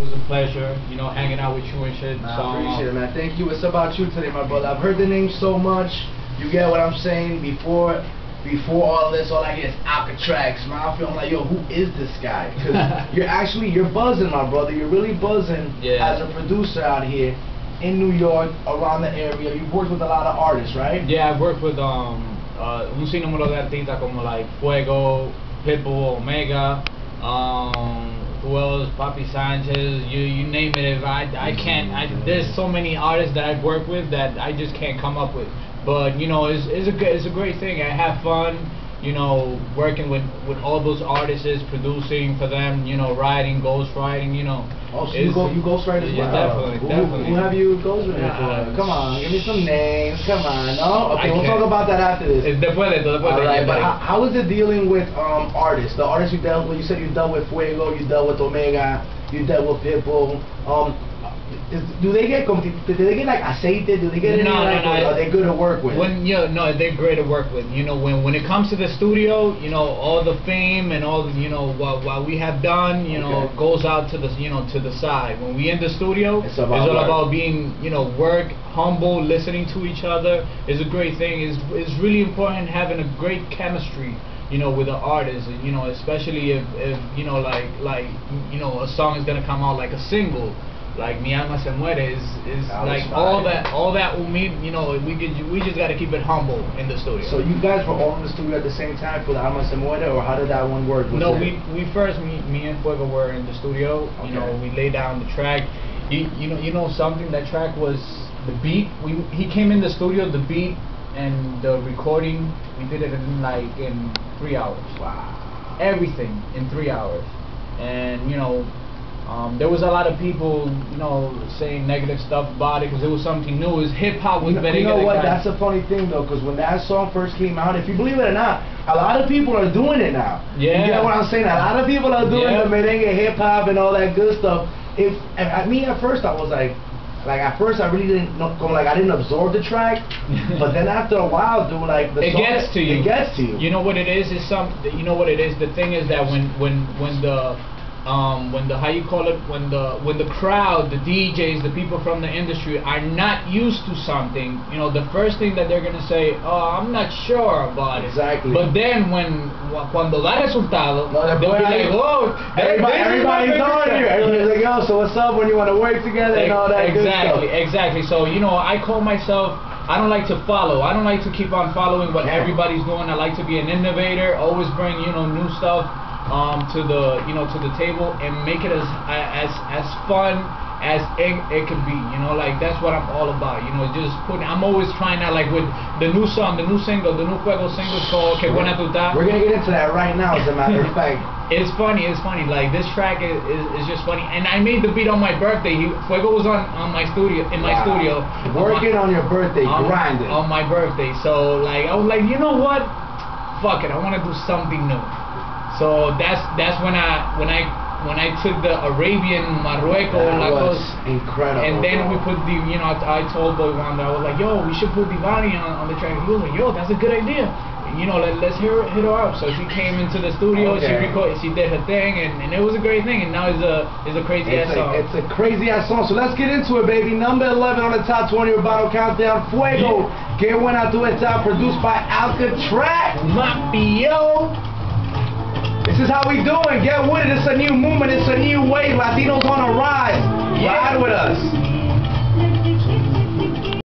was a pleasure, you know, hanging out with you and shit. Nah, so, I appreciate it, man. Thank you. It's about you today, my brother. I've heard the name so much. You get what I'm saying? Before all this, all I hear is ALKATRAKS. Maffio, I'm like, yo, who is this guy? Because you're buzzing, my brother. You're really buzzing as a producer out here in New York, around the area. You've worked with a lot of artists, right? Yeah, I've worked with un sinnúmero de artistas como like Fuego, Pitbull, Omega, who else? Papi Sanchez, you name it. If I can't, there's so many artists that I've worked with that I just can't come up with. But you know, it's a great thing. I have fun, you know, working with all those artists, producing for them, you know, writing, ghostwriting, you know. Oh, so you ghostwrite as well? Yeah, definitely. Who have you ghostwritten for? Come on, give me some names. Come on. No? Okay, we'll talk about that after this. Después de todo. Alright, but how is it dealing with artists? The artists you dealt with, you said you dealt with Fuego, you dealt with Omega, you dealt with Pitbull. Do they get like aceite? Do they get no. Are they good to work with? No, they're great to work with. You know, when it comes to the studio, you know, all the fame and all, you know, what we have done, you know, goes out to the, you know, to the side. When we in the studio, it's all about being, you know, work, humble, listening to each other. Is a great thing. It's really important having a great chemistry, you know, with the artist, you know, especially if you know, like you know, a song is gonna come out like a single. Like Mi Alma Se Muere is like all that you know, we just gotta keep it humble in the studio. So you guys were all in the studio at the same time for the Alma Se Muere, or how did that one work? No, we first me and Fuego were in the studio. You know, we laid down the track. You know something, that track was the beat. He came in the studio, the beat and the recording, we did it in 3 hours. Wow. Everything in 3 hours. And you know, there was a lot of people, you know, saying negative stuff about it because it was something new. It was hip hop was better. You know what? That's a funny thing though, because when that song first came out, if you believe it or not, a lot of people are doing it now. Yeah. You get what I'm saying? A lot of people are doing the merengue, hip hop, and all that good stuff. At first I was like at first I really didn't know, I didn't absorb the track, but then after a while, dude, like the song, gets to you. It gets to you. You know what it is? You know what it is? The thing is that when the how you call it, when the crowd, the DJs, the people from the industry are not used to something, you know, the first thing that they're gonna say, oh, I'm not sure about it. Exactly. But then cuando da resultado, they'll be like, oh, everybody's on here. Everybody's like, yo, so what's up when you want to work together and all that good stuff. Exactly. So you know, I call myself, I don't like to follow. I don't like to keep on following what everybody's doing. I like to be an innovator. Always bring, you know, new stuff to the table and make it as fun as it could be. You know, like that's what I'm all about. You know, just I'm always trying out, like with the new song, the new single, the new Fuego single called Que Buena Tu Ta. We're gonna get into that right now, as a matter of fact. It's funny. Like this track is just funny, and I made the beat on my birthday. Fuego was in my studio, working on your birthday, grinding on my birthday. So like I was like, you know what? Fuck it, I want to do something new. So that's when I took the Arabian Marruecos. That was incredible. And then we put I told Boy Wonder, I was like, yo, we should put Divani on the track. He was like, yo, that's a good idea. You know, let's hit her up. So she came into the studio, she did her thing, and it was a great thing. And now it's a crazy ass song. It's a crazy ass song. So let's get into it, baby. Number 11 on the top 20 Rebottle Countdown. Fuego, Que Buena Tu Ta, produced by ALKATRAKS. Maffio. This is how we doing. Get with it. It's a new movement. It's a new wave. Latinos on a rise.